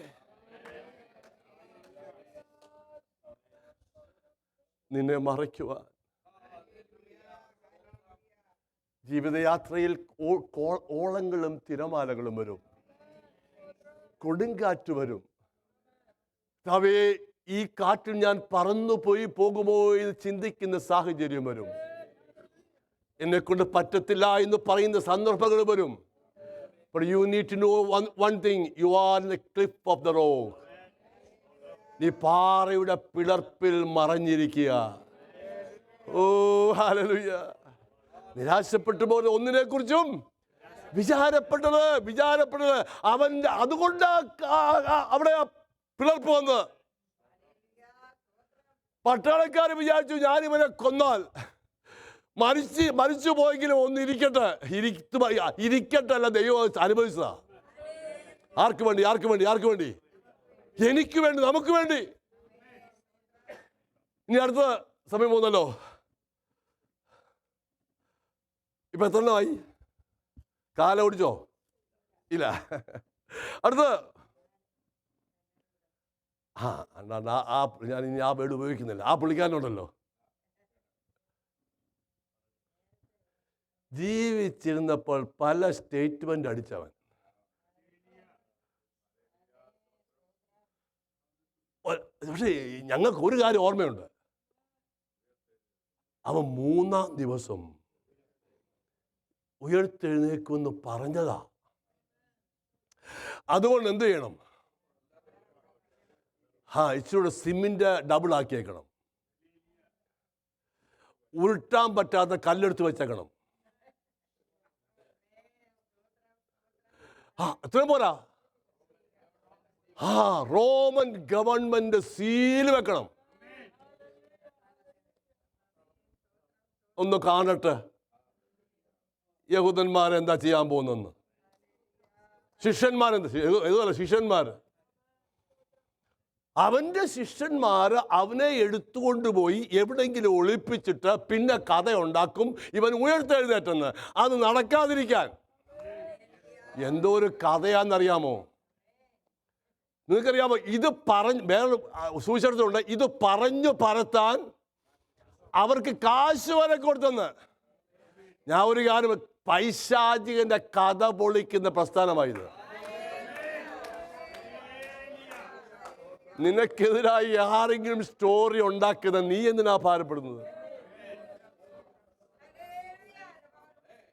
നിന്നെ മറയ്ക്കുവാൻ ജീവിതയാത്രയിൽ ഓളങ്ങളും തിരമാലകളും വരും, കൊടുങ്കാറ്റ് വരും. കവേ, ഈ കാറ്റിൽ ഞാൻ പറന്നു പോകുമോ എന്ന് ചിന്തിക്കുന്ന സാഹചര്യം വരും. എന്നെ കൊണ്ട് പറ്റത്തില്ല എന്ന് പറയുന്ന സന്ദർഭങ്ങൾ വരും. But you need to know one thing, you are in the cliff of the rock. നീ പാറയുടെ പിളർപ്പിൽ മറഞ്ഞിരിക്കുക. ഓ ഹല്ലേലൂയ. നിരാശപ്പെട്ടു പോകുന്ന ഒന്നിനെ കുറിച്ചും വിചാരപ്പെട്ടത് അവന്റെ അതുകൊണ്ട് അവിടെ പിളർപ്പ് വന്ന് പട്ടാളക്കാർ വിചാരിച്ചു ഞാനിവനെ കൊന്നാൽ മരിച്ചു പോയെങ്കിലും ഒന്ന് ഇരിക്കട്ടെ അല്ല, ദൈവം അനുഭവിച്ചതാ. ആർക്ക് വേണ്ടി? എനിക്ക് വേണ്ടി, നമുക്ക് വേണ്ടി. ഇനി അടുത്ത സമയം പോകുന്നല്ലോ. ഇപ്പൊ എത്ര എണ്ണമായി? കാലം ഓടിച്ചോ? ഇല്ല. അടുത്ത് ഞാൻ ഇനി ആ വേർഡ് ഉപയോഗിക്കുന്നില്ല. ആ പുള്ളിക്കാരനുണ്ടല്ലോ, ജീവിച്ചിരുന്നപ്പോൾ പല സ്റ്റേറ്റ്മെന്റ് അടിച്ചവൻ. പക്ഷേ ഞങ്ങൾക്ക് ഒരു കാര്യം ഓർമ്മയുണ്ട്, അവൻ 3-ാം ദിവസം ഉയർത്തെഴുന്നേക്കുമെന്ന് പറഞ്ഞതാ. അതുകൊണ്ട് എന്ത് ചെയ്യണം? ഇച്ചിരി സിമെന്റ് ഡബിൾ ആക്കിയേക്കണം. ഉരുട്ടാൻ പറ്റാത്ത കല്ലെടുത്ത് വെച്ചേക്കണം. അത്രയും പോരാ, റോമൻ ഗവൺമെന്റ് സീൽ വെക്കണം. ഒന്ന് കാണട്ടെ യഹൂദന്മാരെന്താ ചെയ്യാൻ പോകുന്നെന്ന്. ശിഷ്യന്മാര് അവന്റെ ശിഷ്യന്മാര് അവനെ എടുത്തുകൊണ്ടുപോയി എവിടെയെങ്കിലും ഒളിപ്പിച്ചിട്ട് പിന്നെ കഥ ഉണ്ടാക്കും ഇവൻ ഉയർത്തെഴുന്നേറ്റെന്ന്. അത് നടക്കാതിരിക്കാൻ എന്തോ ഒരു കഥയാന്നറിയാമോ? നിങ്ങൾക്കറിയാമോ? ഇത് വേറെ സുവിശേഷത്തിലുണ്ട്, ഇത് പറഞ്ഞു പരത്താൻ അവർക്ക് കാശ് വരെ കൊടുത്തെന്ന്. ഞാൻ ഒരു കാര്യം, പൈശാചികന്റെ കഥ പൊളിക്കുന്ന പ്രസ്ഥാനമായത്. നിനക്കെതിരായി ആരെങ്കിലും സ്റ്റോറി ഉണ്ടാക്കുന്ന നീ എന്തിനാ ഭാരപ്പെടുന്നത്?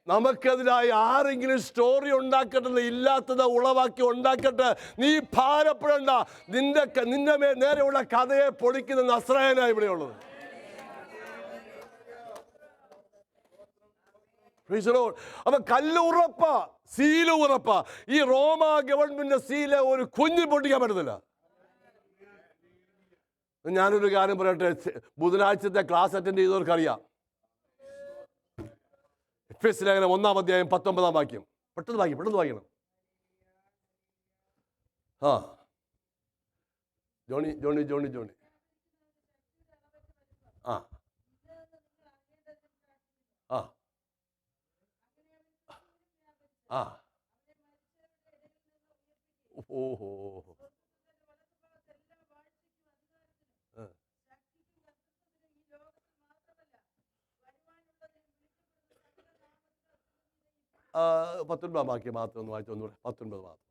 നമുക്കെതിരായി ആരെങ്കിലും സ്റ്റോറി ഉണ്ടാക്കട്ടെ, ഇല്ലാത്തത് ഉളവാക്കി ഉണ്ടാക്കട്ടെ, നീ ഭാരപ്പെടണ്ട. നിന്റെ നേരെയുള്ള കഥയെ പൊളിക്കുന്ന നസ്രായനാ ഇവിടെയുള്ളത്. അപ്പൊ കല്ല് ഉറപ്പാ, സീല് ഉറപ്പാ. ഈ റോമ ഗവൺമെന്റ് സീല് ഒരു കുഞ്ഞു പൊട്ടിക്കാൻ പറ്റത്തില്ല. ഞാനൊരു കാര്യം പറയട്ടെ, ബുധനാഴ്ചത്തെ ക്ലാസ് അറ്റൻഡ് ചെയ്തവർക്കറിയാം. എഫെസ്യ ലേഖനം 1-ാം അധ്യായം 19-ാം വാക്യം. പെട്ടെന്ന് വായിക്കണം. ജോണി ആ ഓഹോ ആ 19 ബാക്കി മാത്രം ഒന്ന് വായിച്ചു ഒന്നുകൂടെ 19 മാത്രം.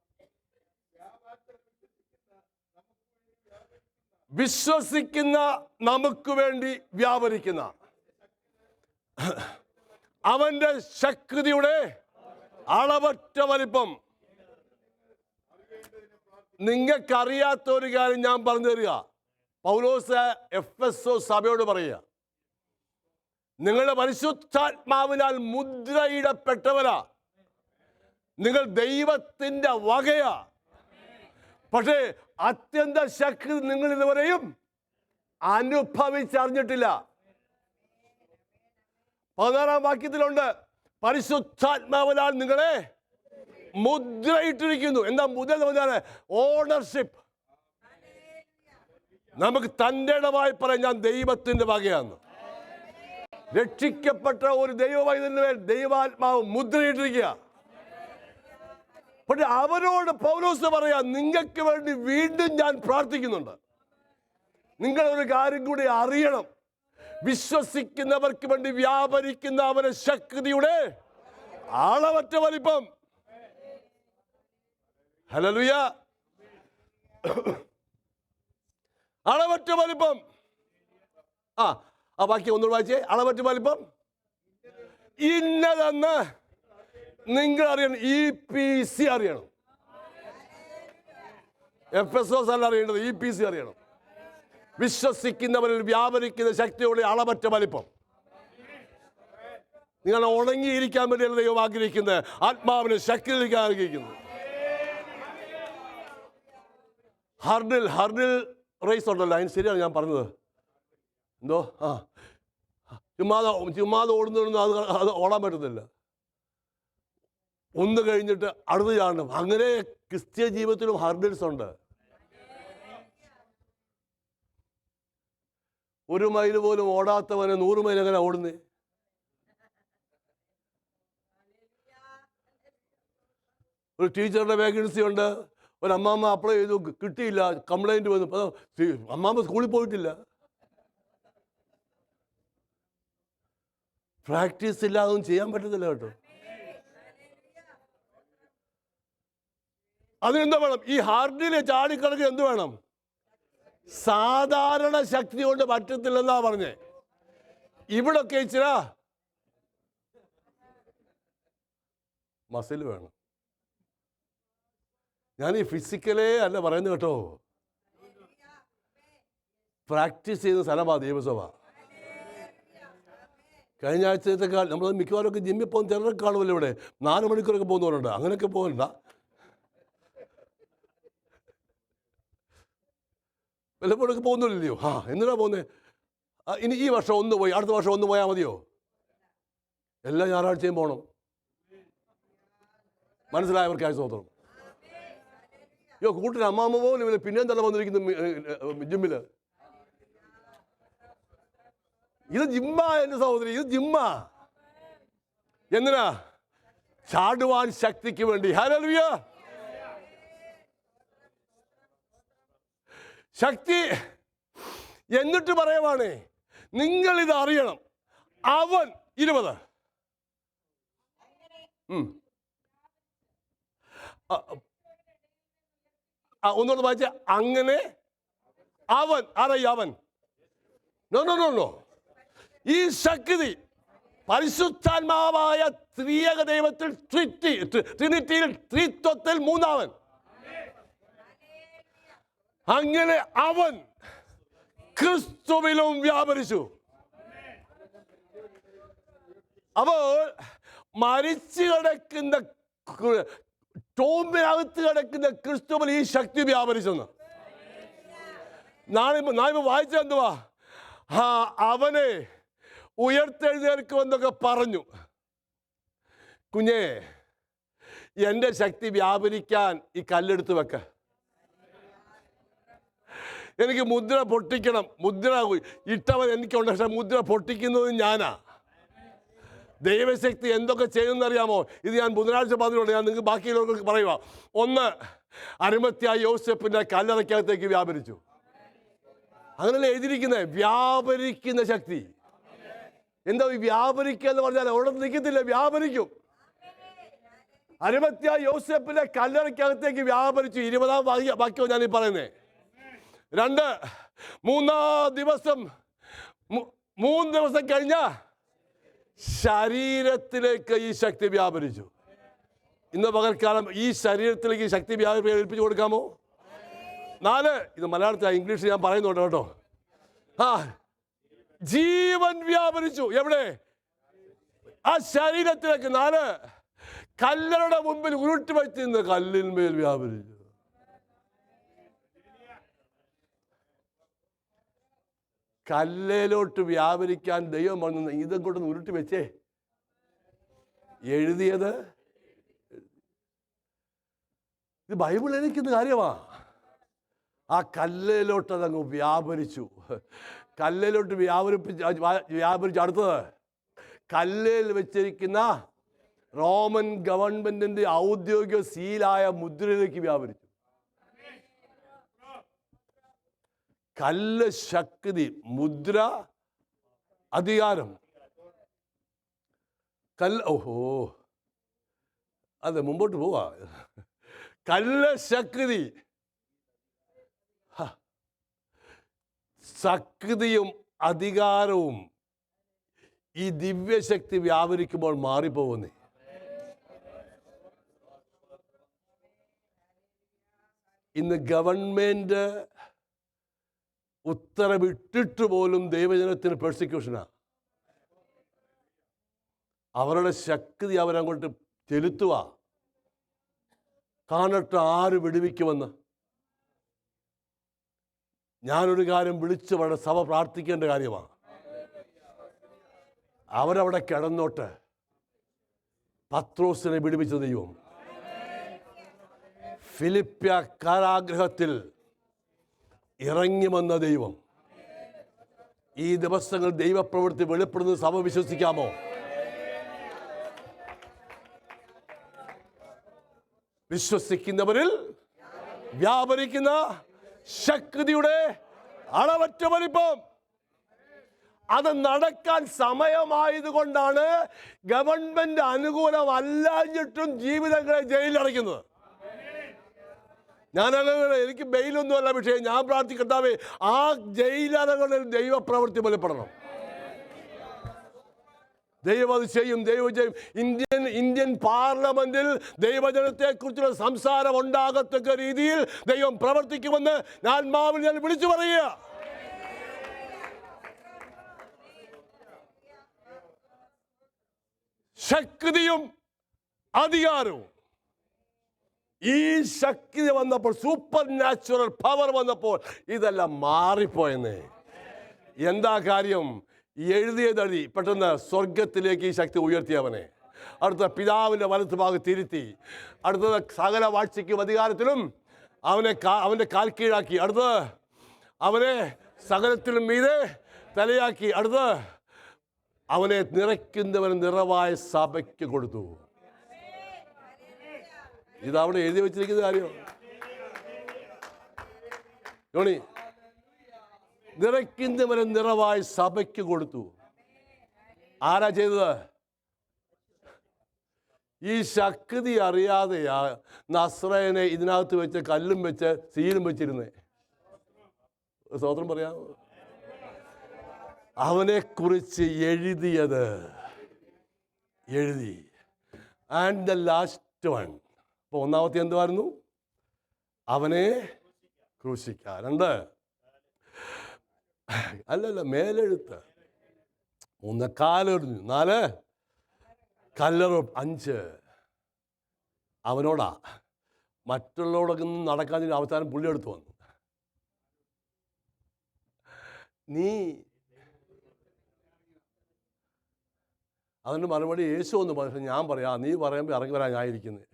വിശ്വസിക്കുന്ന നമുക്ക് വേണ്ടി വ്യാപരിക്കുന്ന അവന്റെ ശക്തിയുടെ അളവറ്റ വലിപ്പം. നിങ്ങൾക്കറിയാത്ത ഒരു കാര്യം ഞാൻ പറഞ്ഞു തരിക. പൗലോസ് എഫെസോ സഭയോട് പറയുക, നിങ്ങളുടെ പരിശുദ്ധാത്മാവിനാൽ മുദ്രയിടപ്പെട്ടവരാ, നിങ്ങൾ ദൈവത്തിന്റെ വകയാ. പക്ഷേ അത്യന്ത ശക്തി നിങ്ങൾ ഇതുവരെയും അനുഭവിച്ചറിഞ്ഞിട്ടില്ല. 16 വാക്യത്തിലുണ്ട്, പരിശുദ്ധാത്മാവിനാൽ നിങ്ങളെ മുദ്രയിട്ടിരിക്കുന്നു. എന്താ മുദ്ര എന്ന് പറഞ്ഞാൽ? ഓണർഷിപ്പ്. നമുക്ക് തൻ്റെ ഇടമായി പറയാം, ഞാൻ ദൈവത്തിന്റെ വകയാന്ന്. രക്ഷിക്കപ്പെട്ട ഒരു ദൈവവൈദ്യന്റെ മേൽ ദൈവാത്മാവ് മുദ്രയിട്ടിരിക്കുക. പക്ഷെ അവരോട് പൗലോസ് പറയാ, നിങ്ങൾക്ക് വേണ്ടി വീണ്ടും ഞാൻ പ്രാർത്ഥിക്കുന്നുണ്ട്. നിങ്ങൾ ഒരു കാര്യം കൂടി അറിയണം, വിശ്വസിക്കുന്നവർക്ക് വേണ്ടി വ്യാപരിക്കുന്ന അവന്റെ ശക്തിയുടെ അളവറ്റ വലിപ്പം. ഹല്ലേലൂയ. അളവറ്റ വലിപ്പം. ആ ബാക്കി ഒന്നുകൂടെ വായിച്ചേ. അളവറ്റ വലിപ്പം ഇന്നതെന്ന് നിങ്ങൾ അറിയണം. EPC അറിയണം. എഫെസോസ് അല്ല അറിയേണ്ടത്, EPC അറിയണം. വിശ്വസിക്കുന്നവരിൽ വ്യാപരിക്കുന്ന ശക്തിയുടെ അളവറ്റ വലിപ്പം. നിങ്ങൾ ഉണങ്ങിയിരിക്കാൻ വേണ്ടിയാണ് ദൈവം ആഗ്രഹിക്കുന്നത്, ആത്മാവിന് ശക്തിയിലിരിക്കാൻ ആഗ്രഹിക്കുന്നത്. ഹർഡിൽ റേസ് ഉണ്ടല്ലോ, അതിന് ശരിയാണ് ഞാൻ പറഞ്ഞത്. എന്തോ ചുമ്മാതെ ഓടുന്ന അത് ഓടാൻ പറ്റത്തില്ല. ഒന്ന് കഴിഞ്ഞിട്ട് അടുത്ത് ചാടണം. അങ്ങനെ ക്രിസ്ത്യ ജീവിതത്തിലും ഹർഡിൽസ് ഉണ്ട്. 1 മൈൽ പോലും ഓടാത്തവനെ 100 മൈൽ എങ്ങനെ ഓടുന്നേ? ഒരു ടീച്ചറുടെ വേക്കൻസി ഉണ്ട്, ഒരു അമ്മാമ്മ അപ്ലൈ ചെയ്തു, കിട്ടിയില്ല, കംപ്ലൈന്റ് വന്നു. അമ്മാമ്മ സ്കൂളിൽ പോയിട്ടില്ല. പ്രാക്ടീസ് ഇല്ലാതൊന്നും ചെയ്യാൻ പറ്റത്തില്ല കേട്ടോ. അതിനെന്താ വേണം? ഈ ഹാർഡിലെ ചാടിക്കിടക്ക് എന്ത് വേണം? സാധാരണ ശക്തി കൊണ്ട് പറ്റത്തില്ലെന്നാ പറഞ്ഞേ. ഇവിടൊക്കെ ഇച്ചിരി മസിൽ വേണം. ഞാൻ ഈ ഫിസിക്കലേ അല്ല പറയുന്നത് കേട്ടോ, പ്രാക്ടീസ് ചെയ്യുന്ന സ്ഥലമാണ് ദൈവസഭ. കഴിഞ്ഞ ആഴ്ചത്തേക്കാൾ നമ്മൾ മിക്കവാറൊക്കെ ജിമ്മിൽ പോകുന്ന ചിലരൊക്കെ കാണുമല്ലോ. ഇവിടെ 4 മണിക്കൂറൊക്കെ പോകുന്നവരുണ്ട്. അങ്ങനെയൊക്കെ പോകണ്ട, വല്ലപ്പോഴൊക്കെ പോകുന്നില്ലയോ? എന്തിനാ പോകുന്നത്? ഇനി ഈ വർഷം ഒന്ന് പോയി, അടുത്ത വർഷം ഒന്ന് പോയാൽ മതിയോ? എല്ലാ ഞായറാഴ്ചയും പോകണം. മനസ്സിലായവർക്കായി സ്വതന്ത്രം. കൂട്ടിന് അമ്മാമ്മ പോലും ഇല്ല, പിന്നെയും തന്നെ വന്നിരിക്കുന്നു ജിമ്മില്. ഇത് ജിമ്മാ എന്റെ സഹോദരി, ഇത് ജിമ്മാ. എന്തിനാ? ചാടുവാൻ ശക്തിക്ക് വേണ്ടി. ഹല്ലേലൂയ. ശക്തി. എന്നിട്ട് പറയുവാണ്, നിങ്ങൾ ഇത് അറിയണം, അവൻ 20 ഒന്നുകൂടെ വായിച്ച. അങ്ങനെ അവൻ അവൻ നോ ഈ ശക്തി പരിശുദ്ധാത്മാവായ ത്രിയേക ദൈവത്തിൽ, ട്രിനിറ്റിയിൽ, ത്രിത്വത്തിൽ മൂന്നാമൻ. അങ്ങനെ അവൻ ക്രിസ്തുവിലും വ്യാപരിച്ചു. അപ്പോൾ മരിച്ചു കിടക്കുന്ന, ടോമ്പിനകത്ത് കിടക്കുന്ന ക്രിസ്തുവിൽ ഈ ശക്തി വ്യാപരിച്ചെന്ന് നാം വായിച്ചത് എന്തുവാ? അവനെ ഉയർത്തെഴുന്നേൽക്കുമെന്നൊക്കെ പറഞ്ഞു. കുഞ്ഞേ, എൻ്റെ ശക്തി വ്യാപരിക്കാൻ ഈ കല്ലെടുത്ത് വെക്ക. എനിക്ക് മുദ്ര പൊട്ടിക്കണം. മുദ്ര ഇട്ടവൻ എനിക്കുണ്ട്, പക്ഷെ മുദ്ര പൊട്ടിക്കുന്നത് ഞാനാ. ദൈവശക്തി എന്തൊക്കെ ചെയ്യുമെന്നറിയാമോ? ഇത് ഞാൻ ബുധനാഴ്ച പറഞ്ഞിട്ടുണ്ട്, ഞാൻ നിങ്ങൾക്ക് ബാക്കിയുള്ളവർക്ക് പറയുക. ഒന്ന്, അരിമത്യായ യോസേപ്പിന്റെ കല്ലറയ്ക്കകത്തേക്ക് വ്യാപരിച്ചു. അങ്ങനെയല്ലേ എഴുതിയിരിക്കുന്നത്? വ്യാപരിക്കുന്ന ശക്തി. എന്താ ഈ വ്യാപരിക്കുക എന്ന് പറഞ്ഞാൽ? അവിടെ നിൽക്കത്തില്ല, വ്യാപരിക്കും. അരിമത്യായ യോസേപ്പിന്റെ കല്ലറയ്ക്കകത്തേക്ക് വ്യാപരിച്ചു. 20-ാം വാക്യം ഞാൻ ഈ പറയുന്നേ. 2, 3 ദിവസം കഴിഞ്ഞ ശരീരത്തിലേക്ക് ഈ ശക്തി വ്യാപരിച്ചു. ഇന്ന് പകൽക്കാലം ഈ ശരീരത്തിലേക്ക് ഈ ശക്തി ഏൽപ്പിച്ചു കൊടുക്കാമോ? 4, ഇത് മലയാളത്തിൽ, ഇംഗ്ലീഷിൽ ഞാൻ പറയുന്നുണ്ട് കേട്ടോ. ജീവൻ വ്യാപരിച്ചു. എവിടെ? ആ ശരീരത്തിലേക്ക്. 4, കല്ലറുടെ മുമ്പിൽ ഉരുട്ടി വെച്ചിരുന്ന കല്ലിന്മേൽ വ്യാപരിച്ചു. കല്ലിലോട്ട് വ്യാപരിക്കാൻ ദൈവം വന്നു. ഇതും കൊണ്ടൊന്ന് ഉരുട്ടി വെച്ചേ. എഴുതിയത് ഇത് ബൈബിൾ എനിക്കുന്ന കാര്യമാ. ആ കല്ലിലോട്ട് അതങ്ങ് വ്യാപരിച്ചു. കല്ലിലോട്ട് വ്യാപരിച്ചു. അടുത്തത്, കല്ലിൽ വെച്ചിരിക്കുന്ന റോമൻ ഗവൺമെന്റിന്റെ ഔദ്യോഗിക സീലായ മുദ്രയിലേക്ക് വ്യാപരിച്ചു. കല്ല് ശക്തി, മുദ്ര അധികാരം. ഓഹോ, അതെ, മുമ്പോട്ട് പോവാ. കല്ല് ശക്തി, ശക്തിയും അധികാരവും ഈ ദിവ്യശക്തി വ്യാപരിക്കുമ്പോൾ മാറിപ്പോകുന്നേ. ഇന്ന് ഗവൺമെന്റ് ഉത്തരവിട്ടിട്ട് പോലും ദൈവജനത്തിന് പെർസിക്യൂഷനാ. അവരുടെ ശക്തി അവരങ്ങോട്ട് ചെലുത്തുക. കാണട്ടെ ആര് വിടുവിക്കുമെന്ന്. ഞാനൊരു കാര്യം വിളിച്ച് വളരെ സഭ പ്രാർത്ഥിക്കേണ്ട കാര്യമാണ്. അവരവിടെ കിടന്നോട്ട്. പത്രോസിനെ വിടുവിച്ച ദൈവം, ഫിലിപ്പ്യ കാരാഗ്രഹത്തിൽ ഇറങ്ങി വന്ന ദൈവം, ഈ ദിവസങ്ങൾ ദൈവപ്രവൃത്തി വെളിപ്പെടുന്നത് സഭ വിശ്വസിക്കാമോ? വിശ്വസിക്കുന്നവരിൽ വ്യാപരിക്കുന്ന ശക്തിയുടെ അളവറ്റ വലിപ്പം. അത് നടക്കാൻ സമയമായതുകൊണ്ടാണ് ഗവൺമെന്റ് അനുകൂലമല്ലാഞ്ഞിട്ടും ജീവിതങ്ങളെ ജയിലിലടയ്ക്കുന്നത്. ഞാനങ്ങനെ, എനിക്ക് ബെയിലൊന്നുമല്ല വിഷയം. ഞാൻ പ്രാർത്ഥിക്കട്ടാവേ ആ ജയിലറകളിൽ ദൈവപ്രവൃത്തി വെളിപ്പെടണം. ദൈവം അത് ചെയ്യും, ദൈവം ചെയ്യും. ഇന്ത്യൻ പാർലമെന്റിൽ ദൈവജനത്തെക്കുറിച്ചുള്ള സംസാരം ഉണ്ടാകത്തക്ക രീതിയിൽ ദൈവം പ്രവർത്തിക്കുമെന്ന് ആത്മാവിൽ ഞാൻ വിളിച്ചു പറയുക. ശക്തിയും അധികാരവും, ഈ ശക്തി വന്നപ്പോൾ, സൂപ്പർ നാച്ചുറൽ പവർ വന്നപ്പോൾ ഇതെല്ലാം മാറിപ്പോയെന്നേ. എന്താ കാര്യം? എഴുതിയതഴി പെട്ടെന്ന് സ്വർഗത്തിലേക്ക് ഈ ശക്തി ഉയർത്തിയവനെ. അടുത്ത പിതാവിൻ്റെ വലത്ത് ഭാഗത്ത് ഇരുത്തി. അടുത്തത് സകല വാഴ്ചയ്ക്കും അധികാരത്തിലും അവൻ്റെ കാൽ കീഴാക്കി. അടുത്തത് അവനെ സകലത്തിലും മീതെ തലയാക്കി. അടുത്തത് അവനെ നിറയ്ക്കുന്നവന് നിറവായ സഭയ്ക്ക് കൊടുത്തു. ഇതവിടെ എഴുതി വെച്ചിരിക്കുന്ന കാര്യം. യോണി, നിറയ്ക്കുന്നവരെ നിറവായി സഭയ്ക്ക് കൊടുത്തു. ആരാ ചെയ്തത്? ഈ ശക്തി അറിയാതെയാ നസ്രയനെ ഇതിനകത്ത് വെച്ച് കല്ലും വെച്ച് സീലും വെച്ചിരുന്നേ. സ്തോത്രം പറയാം. അവനെക്കുറിച്ച് എഴുതിയത് എഴുതി. And the last one. അപ്പോൾ ഒന്നാമത്തെ എന്തുവായിരുന്നു? അവനെ ക്രൂശിക്കുക. 2, അല്ലല്ല, മേലെഴുത്ത്. 3, കാലെറിഞ്ഞു. 4, കല്ലെറും. 5, അവനോടാ. മറ്റുള്ളവരൊക്കെ നടക്കാൻ അവസാനം പുള്ളി എടുത്തു വന്നു. നീ അതിൻ്റെ മറുപടി യേശു ഒന്ന് പറഞ്ഞു. ഞാൻ പറയാം, നീ പറയുമ്പോൾ ഇറങ്ങി വരാൻ ഞാനിരിക്കുന്നത്.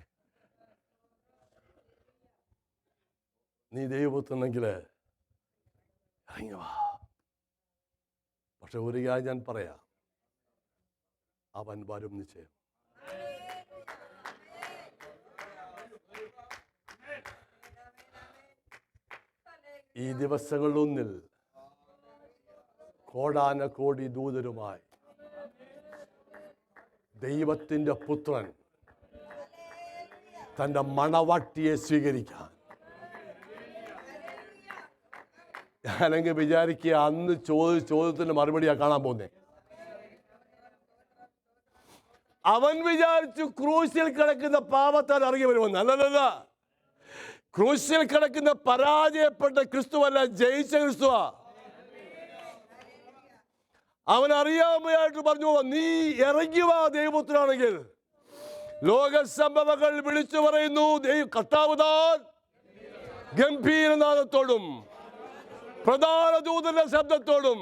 നീ ദൈവപുത്രനെങ്കിൽ ഇറങ്ങി വാ. പക്ഷെ ഒരു കാര്യം ഞാൻ പറയാം, അവൻ വരും നിശ്ചയം. ഈ ദിവസങ്ങളിലൊന്നിൽ കോടാനകോടി ദൂതരുമായി ദൈവത്തിൻ്റെ പുത്രൻ തൻ്റെ മണവാട്ടിയെ സ്വീകരിക്കാൻ, ഞാനെങ്കിൽ വിചാരിക്കുക അന്ന് ചോദ്യത്തിന് മറുപടിയാ കാണാൻ പോന്നേ. അവൻ വിചാരിച്ചു ക്രൂശിൽ കിടക്കുന്ന പാപത്താൽ ഇറങ്ങി വരുമെന്ന്. അല്ലല്ല, ക്രൂശിൽ കിടക്കുന്ന പരാജയപ്പെട്ട ക്രിസ്തുവല്ല, ജയിച്ച ക്രിസ്തുവാ. അവൻ അറിയാമയായിട്ട് പറഞ്ഞു, നീ ഇറങ്ങി വാ ദൈവപുത്രനാണെങ്കിൽ. ലോക സംഭവങ്ങൾ വിളിച്ചു പറയുന്നു, കർത്താവ് താൻ ഗംഭീരനാദത്തോടും പ്രധാന ദൂതന്റെ ശബ്ദത്തോടും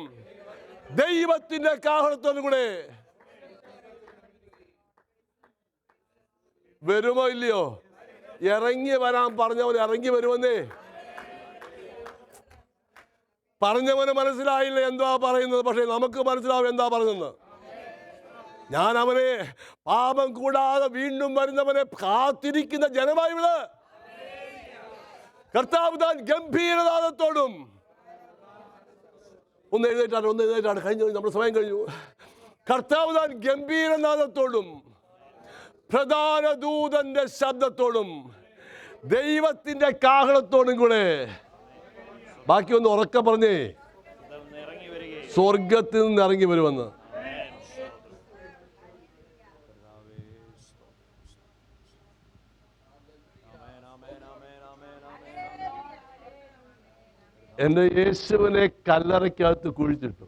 ദൈവത്തിന്റെ കാഹളത്തോടും കൂടെ വരുമോ ഇല്ലയോ? ഇറങ്ങി വരാൻ പറഞ്ഞവൻ ഇറങ്ങി വരുമെന്നേ. പറഞ്ഞവന് മനസ്സിലായില്ല എന്താ പറയുന്നത്, പക്ഷെ നമുക്ക് മനസ്സിലാവും എന്താ പറയുന്നത്. ഞാൻ അവനെ പാപം കൂടാതെ വീണ്ടും വരുന്നവനെ കാത്തിരിക്കുന്ന ജനമായി വിട്. കർത്താവ് താൻ ഗംഭീരനാദത്തോടും, ഒന്ന് എഴുന്നേറ്റാണ് കഴിഞ്ഞു, നമ്മുടെ സമയം കഴിഞ്ഞു. കർത്താവ് താൻ ഗംഭീരനാദത്തോടും പ്രധാന ദൂതന്റെ ശബ്ദത്തോടും ദൈവത്തിന്റെ കാഹളത്തോടും കൂടെ, ബാക്കി ഒന്ന് ഉറക്കെ പറഞ്ഞേ, സ്വർഗത്തിൽ നിന്ന് ഇറങ്ങി വരുമെന്ന്. എൻ്റെ യേശുവിനെ കല്ലറയ്ക്കകത്ത് കുഴിച്ചിട്ടു.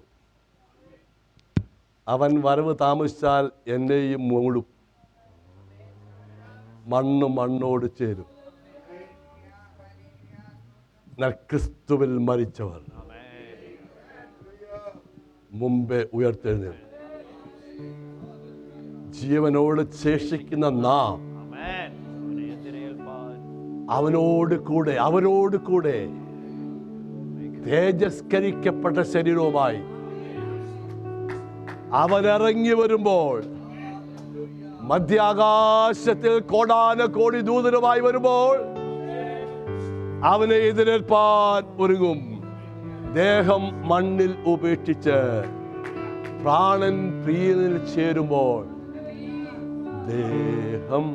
അവൻ വരവ് താമസിച്ചാൽ എന്നെയും മൂടും, മണ്ണ് മണ്ണോട് ചേരും. ക്രിസ്തുവിൽ മരിച്ചവർ മുമ്പേ ഉയർത്തെഴുന്നേൽക്കും. ജീവനോട് ശേഷിക്കുന്ന നാം അവനോട് കൂടെ തേജസ്കരിക്കപ്പെട്ട ശരീരവുമായി അവനിറങ്ങി വരുമ്പോൾ, മധ്യാകാശത്തിൽ കോടാനകോടി ദൂതരുമായി വരുമ്പോൾ അവനെ എതിരേൽപ്പാൻ ഒരുങ്ങും. ദേഹം മണ്ണിൽ ഉപേക്ഷിച്ച് പ്രാണൻ പ്രിയനിൽ ചേരുമ്പോൾ ദേഹം